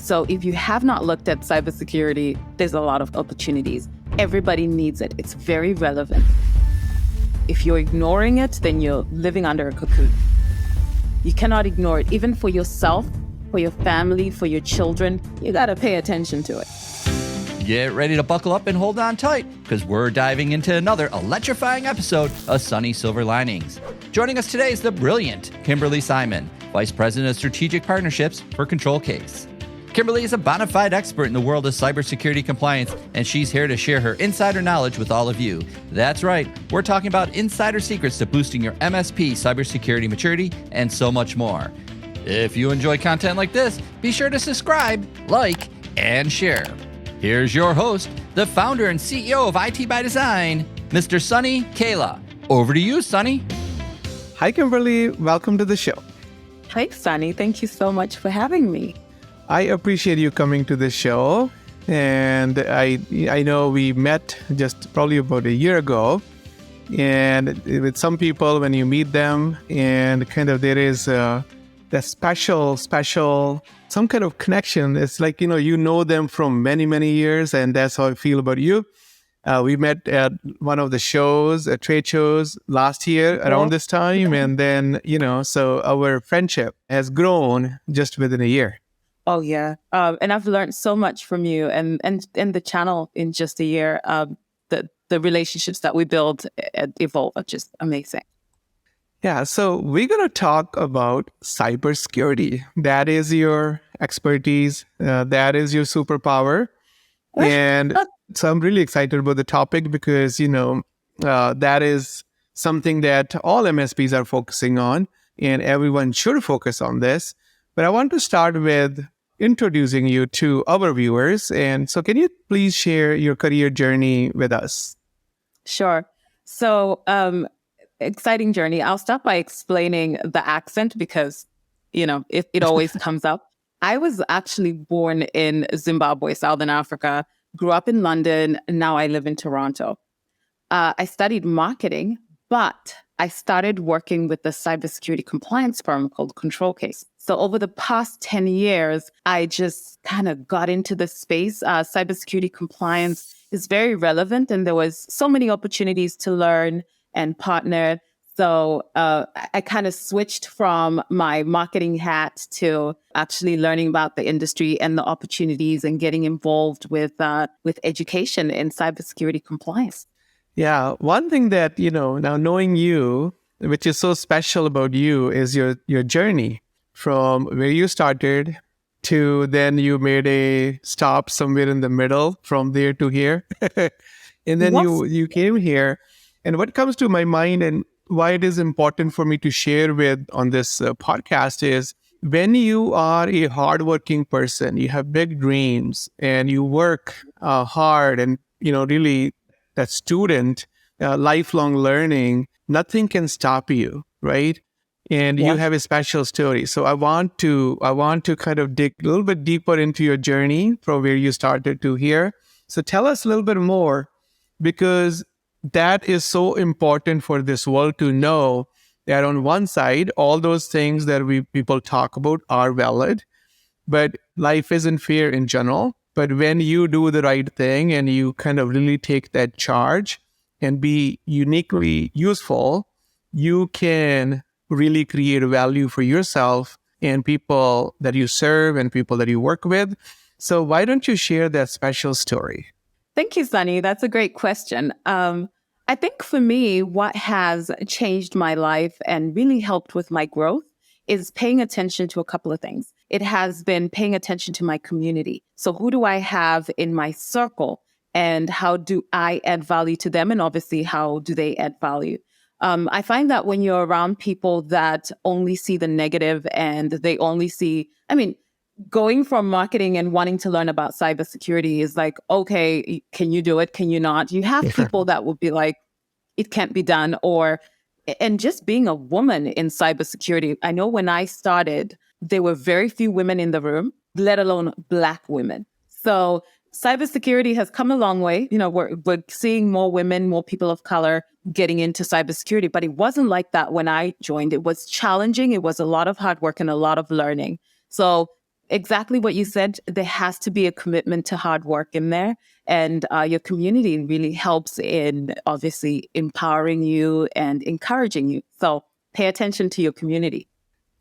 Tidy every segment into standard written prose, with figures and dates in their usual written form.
So if you have not looked at cybersecurity, there's a lot of opportunities. Everybody needs it. It's very relevant. If you're ignoring it, then you're living under a cocoon. You cannot ignore it, even for yourself, for your family, for your children. You got to pay attention to it. Get ready to buckle up and hold on tight, because we're diving into another electrifying episode of Sunny Silver Linings. Joining us today is the brilliant Kimberly Simon, Vice President of Strategic Partnerships for Control Case. Kimberly is a bona fide expert in the world of cybersecurity compliance, and she's here to share her insider knowledge with all of you. That's right, we're talking about insider secrets to boosting your MSP cybersecurity maturity and so much more. If you enjoy content like this, be sure to subscribe, like, and share. Here's your host, the founder and CEO of IT by Design, Mr. Sunny Kaila. Over to you, Sunny. Hi, Kimberly. Welcome to the show. Hi, Sunny. Thank you so much for having me. I appreciate you coming to the show. And I know we met just probably about a year ago. And with some people, when you meet them, and kind of there is that special, some kind of connection. It's like, you know them from many, many years. And that's how I feel about you. We met at one of the shows, at trade shows last year around this time. And then, so our friendship has grown just within a year. Oh, yeah. And I've learned so much from you and the channel in just a year. The relationships that we build at Evolve are just amazing. Yeah, so we're going to talk about cybersecurity. That is your expertise. That is your superpower. And so I'm really excited about the topic because, that is something that all MSPs are focusing on, and everyone should focus on this. But I want to start with introducing you to our viewers. And so can you please share your career journey with us? Sure. So, exciting journey. I'll start by explaining the accent because, it always comes up. I was actually born in Zimbabwe, Southern Africa, grew up in London, and now I live in Toronto. I studied marketing, but I started working with the cybersecurity compliance firm called Control Case. So over the past 10 years, I just kind of got into the space. Cybersecurity compliance is very relevant, and there was so many opportunities to learn and partner. So I kind of switched from my marketing hat to actually learning about the industry and the opportunities and getting involved with education in cybersecurity compliance. Yeah, one thing that, now knowing you, which is so special about you, is your journey from where you started to then you made a stop somewhere in the middle from there to here. And then you came here. And what comes to my mind and why it is important for me to share with on this podcast is when you are a hardworking person, you have big dreams and you work hard and, really that student, lifelong learning, nothing can stop you, right? And you have a special story. So I want to kind of dig a little bit deeper into your journey from where you started to here. So tell us a little bit more, because that is so important for this world to know that on one side, all those things that people talk about are valid, but life isn't fair in general. But when you do the right thing and you kind of really take that charge and be uniquely useful, you can really create value for yourself and people that you serve and people that you work with. So why don't you share that special story? Thank you, Sunny. That's a great question. I think for me, what has changed my life and really helped with my growth is paying attention to a couple of things. It has been paying attention to my community. So who do I have in my circle and how do I add value to them? And obviously, how do they add value? I find that when you're around people that only see the negative and they only see, going from marketing and wanting to learn about cybersecurity is like, okay, can you do it? Can you not? You have people that will be like, it can't be done. And just being a woman in cybersecurity, I know when I started, there were very few women in the room, let alone Black women. So cybersecurity has come a long way. We're seeing more women, more people of color getting into cybersecurity, but it wasn't like that when I joined. It was challenging. It was a lot of hard work and a lot of learning. So exactly what you said. There has to be a commitment to hard work in there. And your community really helps in obviously empowering you and encouraging you. So pay attention to your community.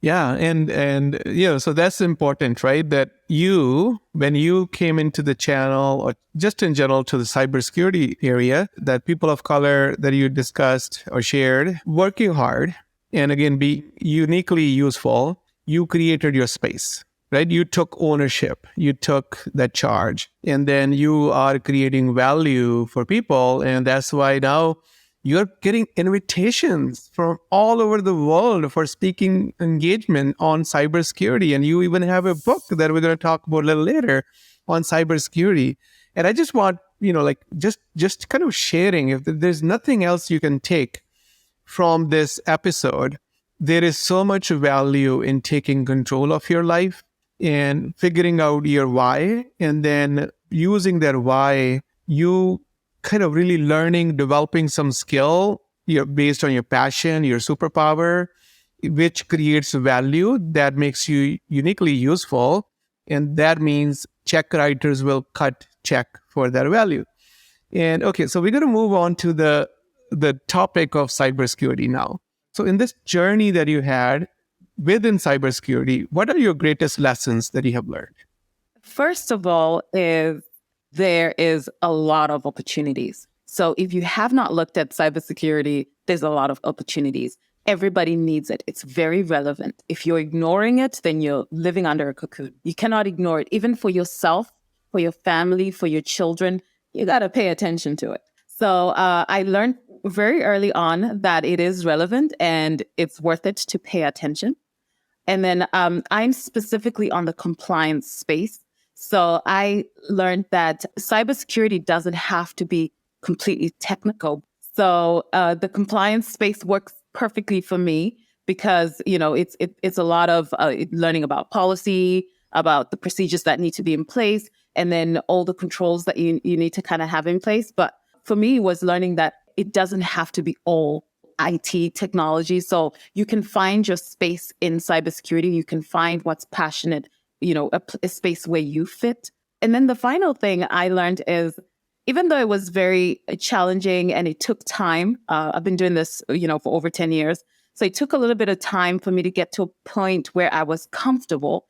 Yeah, and so that's important, right? That when you came into the channel, or just in general to the cybersecurity area, that people of color that you discussed or shared, working hard, and again, be uniquely useful, you created your space, right? You took ownership, you took that charge, and then you are creating value for people, and that's why now you're getting invitations from all over the world for speaking engagement on cybersecurity. And you even have a book that we're going to talk about a little later on cybersecurity. And I just want, just kind of sharing, if there's nothing else you can take from this episode, there is so much value in taking control of your life and figuring out your why. And then using that why, you kind of really developing some skill based on your passion, your superpower, which creates value that makes you uniquely useful. And that means check writers will cut check for that value. And okay, so we're going to move on to the topic of cybersecurity now. So in this journey that you had within cybersecurity, what are your greatest lessons that you have learned? First of all, there is a lot of opportunities. So if you have not looked at cybersecurity, there's a lot of opportunities. Everybody needs it. It's very relevant. If you're ignoring it, then you're living under a cocoon. You cannot ignore it, even for yourself, for your family, for your children. You got to pay attention to it. So I learned very early on that it is relevant and it's worth it to pay attention. And then I'm specifically on the compliance space. So I learned that cybersecurity doesn't have to be completely technical. So the compliance space works perfectly for me because, it's a lot of learning about policy, about the procedures that need to be in place, and then all the controls that you need to kind of have in place. But for me, was learning that it doesn't have to be all IT technology. So you can find your space in cybersecurity. You can find what's passionate, a space where you fit. And then the final thing I learned is, even though it was very challenging and it took time, I've been doing this, for over 10 years. So it took a little bit of time for me to get to a point where I was comfortable.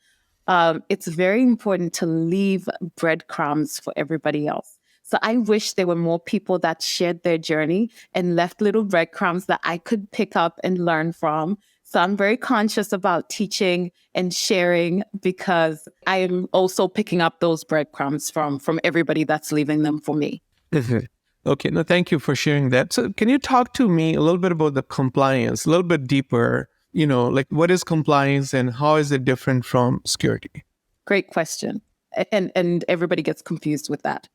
It's very important to leave breadcrumbs for everybody else. So I wish there were more people that shared their journey and left little breadcrumbs that I could pick up and learn from. So I'm very conscious about teaching and sharing because I am also picking up those breadcrumbs from everybody that's leaving them for me. Okay, no, thank you for sharing that. So can you talk to me a little bit about the compliance, a little bit deeper, what is compliance and how is it different from security? Great question. And everybody gets confused with that.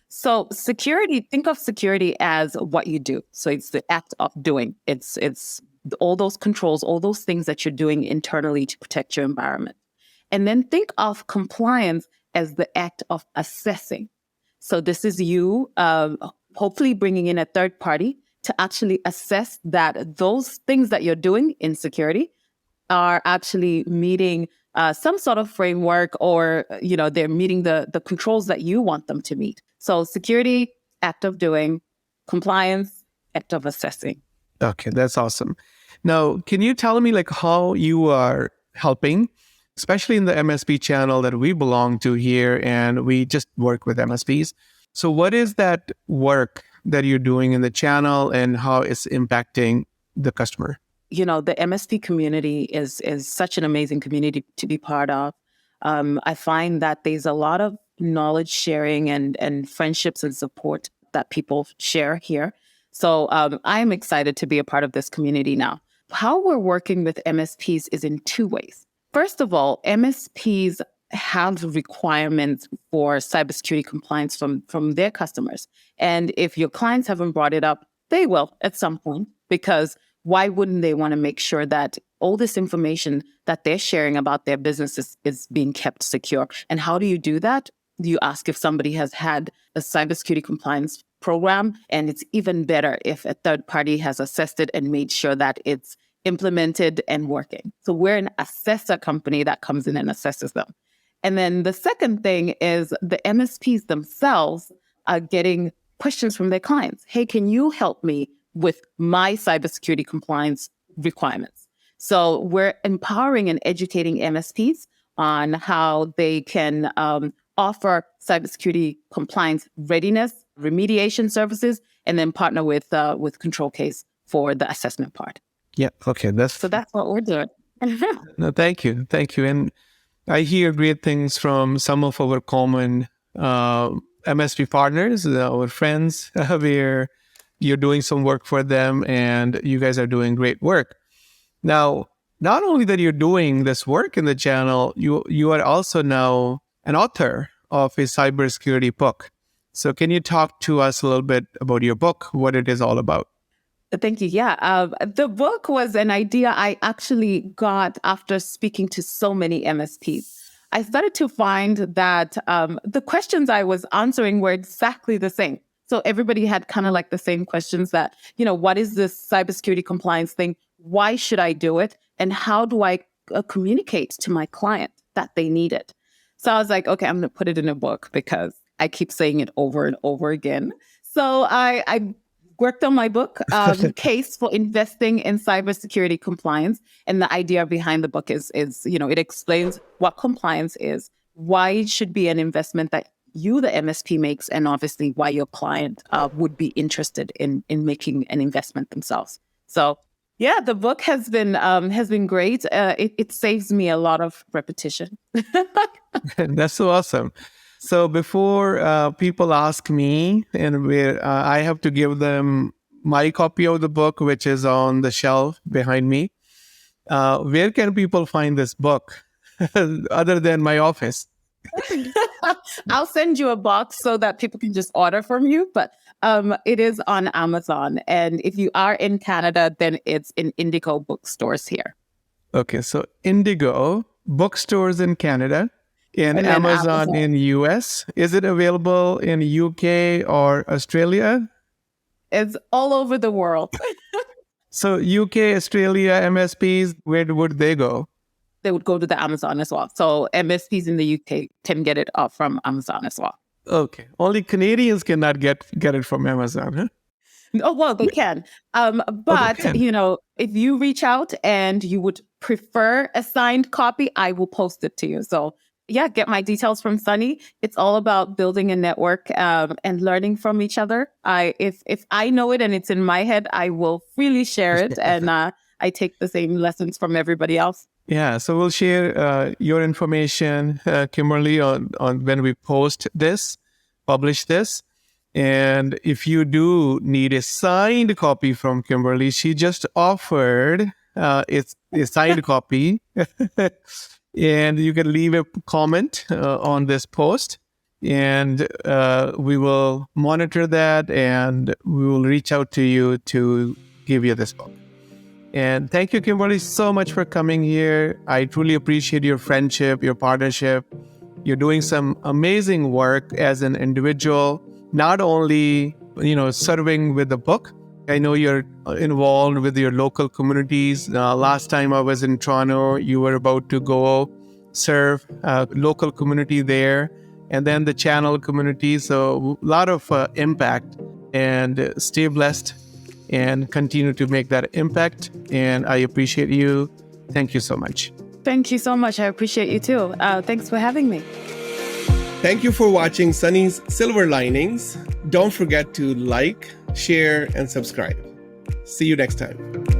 So security, think of security as what you do. So it's the act of doing. It's all those controls, all those things that you're doing internally to protect your environment. And then think of compliance as the act of assessing. So this is you hopefully bringing in a third party to actually assess that those things that you're doing in security are actually meeting some sort of framework, or, they're meeting the controls that you want them to meet. So security, act of doing; compliance, act of assessing. Okay, that's awesome. Now, can you tell me how you are helping, especially in the MSP channel that we belong to here, and we just work with MSPs. So what is that work that you're doing in the channel and how it's impacting the customer? The MSP community is such an amazing community to be part of. I find that there's a lot of knowledge sharing and friendships and support that people share here. So I'm excited to be a part of this community now. How we're working with MSPs is in two ways. First of all, MSPs have requirements for cybersecurity compliance from their customers. And if your clients haven't brought it up, they will at some point, because why wouldn't they want to make sure that all this information that they're sharing about their business is being kept secure? And how do you do that? You ask if somebody has had a cybersecurity compliance program, and it's even better if a third party has assessed it and made sure that it's implemented and working. So we're an assessor company that comes in and assesses them. And then the second thing is the MSPs themselves are getting questions from their clients. Hey, can you help me with my cybersecurity compliance requirements? So we're empowering and educating MSPs on how they can offer cybersecurity compliance readiness, remediation services, and then partner with Control Case for the assessment part. Yeah. Okay. So that's what we're doing. No, thank you. Thank you. And I hear great things from some of our common MSP partners, our friends, where you're doing some work for them and you guys are doing great work. Now, not only that you're doing this work in the channel, you are also now an author of a cybersecurity book. So can you talk to us a little bit about your book, what it is all about? Thank you. Yeah. The book was an idea I actually got after speaking to so many MSPs. I started to find that the questions I was answering were exactly the same. So everybody had kind of like the same questions that, what is this cybersecurity compliance thing? Why should I do it? And how do I communicate to my client that they need it? So I was like, okay, I'm going to put it in a book because I keep saying it over and over again. So I worked on my book, Case for Investing in Cybersecurity Compliance. And the idea behind the book is it explains what compliance is, why it should be an investment that you, the MSP, makes, and obviously why your client would be interested in making an investment themselves. So yeah, the book has been great. It saves me a lot of repetition. That's so awesome. So before people ask me, and I have to give them my copy of the book, which is on the shelf behind me. Where can people find this book other than my office? I'll send you a box so that people can just order from you. But it is on Amazon. And if you are in Canada, then it's in Indigo bookstores here. Okay, so Indigo bookstores in Canada. And Amazon in US. Is it available in UK or Australia? It's all over the world. So UK, Australia, MSPs, where would they go? They would go to the Amazon as well. So MSPs in the UK can get it from Amazon as well. Okay. Only Canadians cannot get it from Amazon, huh? Oh, well, they can. But, if you reach out and you would prefer a signed copy, I will post it to you. So yeah, get my details from Sunny. It's all about building a network and learning from each other. If I know it and it's in my head, I will freely share it. And I take the same lessons from everybody else. Yeah, so we'll share your information, Kimberly, on when we publish this. And if you do need a signed copy from Kimberly, she just offered it's a signed copy. And you can leave a comment on this post, and we will monitor that, and we will reach out to you to give you this book. And thank you, Kimberly, so much for coming here. I truly appreciate your friendship, your partnership. You're doing some amazing work as an individual, not only, serving with the book. I know you're involved with your local communities. Last time I was in Toronto, you were about to go serve a local community there, and then the channel community. So a lot of impact, and stay blessed and continue to make that impact. And I appreciate you. Thank you so much. Thank you so much. I appreciate you too. Thanks for having me. Thank you for watching Sunny's Silver Linings. Don't forget to like, share, and subscribe. See you next time.